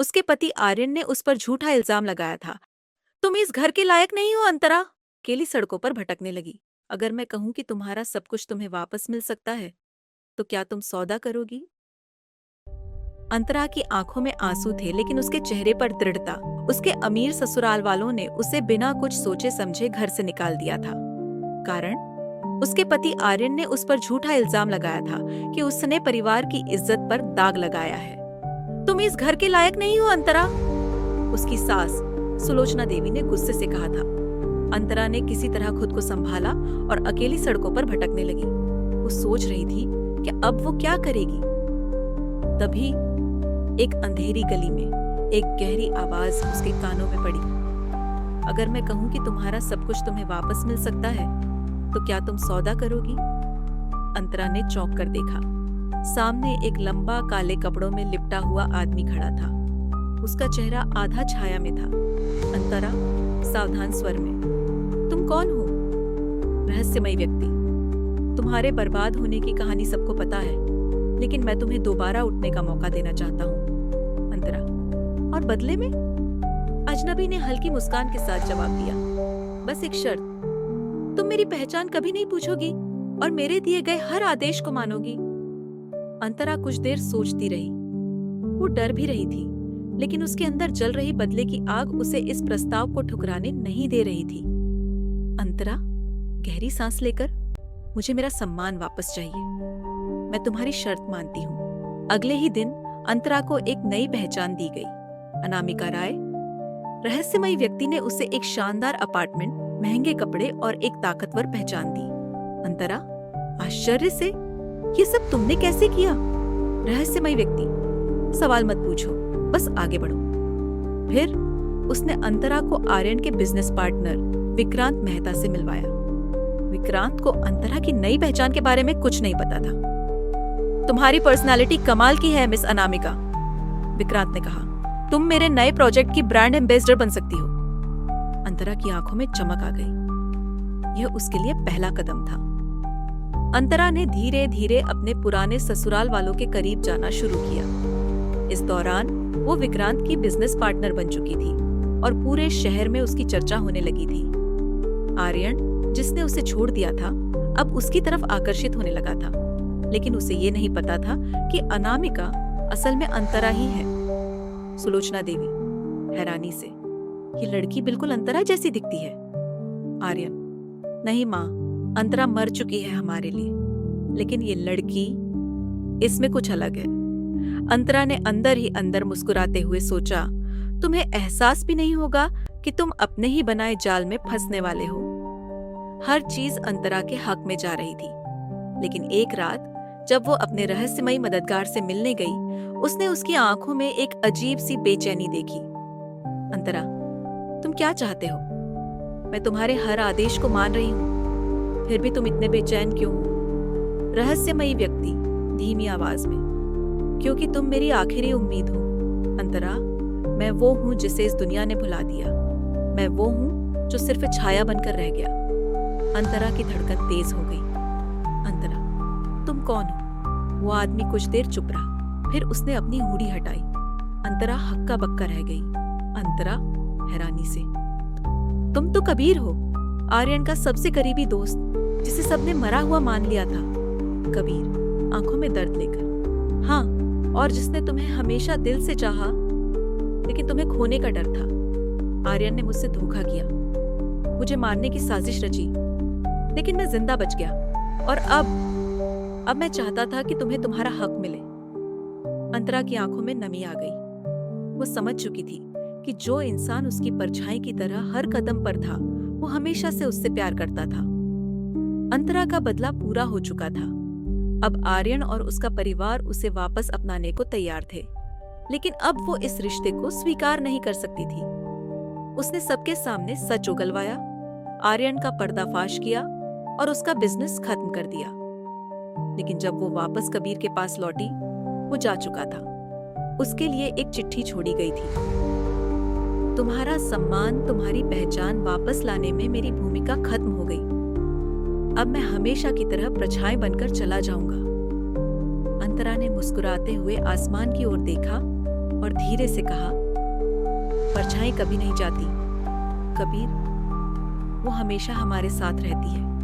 उसके पति आर्यन ने उस पर झूठा इल्जाम लगाया था। तुम इस घर के लायक नहीं हो अंतरा। अकेली सड़कों पर भटकने लगी। अगर मैं कहूं कि तुम्हारा सब कुछ तुम्हें वापस मिल सकता है तो क्या तुम सौदा करोगी? अंतरा की आंखों में आंसू थे लेकिन उसके चेहरे पर दृढ़ता। उसके अमीर ससुराल वालों ने उसे बिना कुछ सोचे समझे घर से निकाल दिया था। कारण उसके पति आर्यन ने उस पर झूठा इल्जाम लगाया था कि उसने परिवार की इज्जत पर दाग लगाया है। तुम इस घर के लायक नहीं हो अंतरा, उसकी सास सुलोचना देवी ने गुस्से से कहा था। अंतरा ने किसी तरह खुद को संभाला और अकेली सड़कों पर भटकने लगी। वो सोच रही थी कि अब वो क्या करेगी। तभी एक अंधेरी गली में एक गहरी आवाज उसके कानों में पड़ी। अगर मैं कहूं कि तुम्हारा सब कुछ तुम्हें वापस मिल सकता है तो क्या तुम सौदा करोगी? अंतरा ने चौंक कर देखा। सामने एक लंबा काले कपड़ों में लिपटा हुआ आदमी खड़ा था। उसका चेहरा आधा छाया में था। अंतरा सावधान स्वर में, तुम कौन हो? रहस्यमयी व्यक्ति, तुम्हारे बर्बाद होने की कहानी सबको पता है, लेकिन मैं तुम्हें दोबारा उठने का मौका देना चाहता हूँ। अंतरा, और बदले में? अजनबी ने हल्की मुस्कान के साथ जवाब दिया, बस एक शर्त, तुम मेरी पहचान कभी नहीं पूछोगी और मेरे दिए गए हर आदेश को मानोगी। अंतरा कुछ देर सोचती रही। वो डर भी रही थी, लेकिन उसके अंदर जल रही बदले की आग उसे इस प्रस्ताव को ठुकराने नहीं दे रही थी। अंतरा, गहरी सांस लेकर, मुझे मेरा सम्मान वापस चाहिए। मैं तुम्हारी शर्त मानती हूँ। अगले ही दिन अंतरा को एक नई पहचान दी गई, अनामिका राय। रहस्यमयी व्यक्ति ने उसे एक शानदार अपार्टमेंट, महंगे कपड़े और एक ताकतवर पहचान दी। अंतरा आश्चर्य से, ये सब तुमने कैसे किया? रहस्यमयी व्यक्ति, सवाल मत पूछो, बस आगे बढ़ो। फिर उसने अंतरा को आर्यन के बिजनेस पार्टनर विक्रांत मेहता से मिलवाया। विक्रांत को अंतरा की नई पहचान के बारे में कुछ नहीं पता था। तुम्हारी पर्सनालिटी कमाल की है मिस अनामिका, विक्रांत ने कहा। तुम मेरे नए प्रोजेक्ट की ब्रांड एम्बेसडर बन सकती हो। अंतरा की आंखों में चमक आ गई। यह उसके लिए पहला कदम था। अंतरा ने धीरे धीरे अपने पुराने ससुराल वालों के करीब जाना शुरू किया। इस दौरान वो विक्रांत की बिजनेस पार्टनर बन चुकी थी और पूरे शहर में उसकी चर्चा होने लगी थी। आर्यन, जिसने उसे छोड़ दिया था, अब उसकी तरफ आकर्षित होने लगा था, लेकिन उसे ये नहीं पता था कि अनामिका असल में अंतरा ही है। सुलोचना देवी हैरानी से, ये लड़की बिल्कुल अंतरा जैसी दिखती है। आर्यन, नहीं माँ, अंतरा मर चुकी है हमारे लिए, लेकिन ये लड़की, इसमें कुछ अलग है। अंतरा ने अंदर ही अंदर मुस्कुराते हुए सोचा, तुम्हें एहसास भी नहीं होगा कि तुम अपने ही बनाए जाल में फंसने वाले हो। हर चीज अंतरा के हक में जा रही थी, लेकिन एक रात जब वो अपने रहस्यमयी मददगार से मिलने गई, उसने उसकी आंखों में एक अजीब सी बेचैनी देखी। अंतरा, तुम क्या चाहते हो? मैं तुम्हारे हर आदेश को मान रही हूँ, फिर भी तुम इतने बेचैन क्यों हो? रहस्यमयी व्यक्ति धीमी आवाज में, क्योंकि तुम मेरी आखिरी उम्मीद हो। अंतरा, मैं वो हूँ जिसे इस दुनिया ने भुला दिया। मैं वो हूँ जो सिर्फ छाया बनकर रह गया। अंतरा की धड़कन तेज हो गई। अंतरा, तुम कौन हो? वो आदमी कुछ देर चुप रहा, फिर उसने अपनी हुडी हटाई। अंतरा हक्का बक्का रह गई। अंतरा हैरानी से, तुम तो कबीर हो, आर्यन का सबसे करीबी दोस्त, जिसे सबने मरा हुआ मान लिया था। कबीर आंखों में दर्द लेकर, हाँ, और जिसने तुम्हें हमेशा दिल से चाहा, लेकिन तुम्हें खोने का डर था। आर्यन ने मुझसे धोखा किया, मुझे मारने की साजिश रची, लेकिन मैं जिंदा बच गया। और अब मैं चाहता था कि तुम्हें तुम्हारा हक मिले। अंतरा की आंखों में नमी आ गई। वो समझ चुकी थी कि जो इंसान उसकी परछाई की तरह हर कदम पर था, वो हमेशा से उससे प्यार करता था। अंतरा का बदला पूरा हो चुका था। अब आर्यन और उसका परिवार उसे वापस अपनाने को तैयार थे, लेकिन अब वो इस रिश्ते को स्वीकार नहीं कर सकती थी। उसने सबके सामने सच उगलवाया, आर्यन का पर्दाफाश किया और उसका बिजनेस खत्म कर दिया। लेकिन जब वो वापस कबीर के पास लौटी, वो जा चुका था। उसके लिए एक चिट्ठी छोड़ी गई थी। तुम्हारा सम्मान, तुम्हारी पहचान वापस लाने में मेरी भूमिका खत्म हो गई। अब मैं हमेशा की तरह परछाई बनकर चला जाऊंगा। अंतरा ने मुस्कुराते हुए आसमान की ओर देखा और धीरे से कहा, परछाई कभी नहीं जाती कबीर, वो हमेशा हमारे साथ रहती है।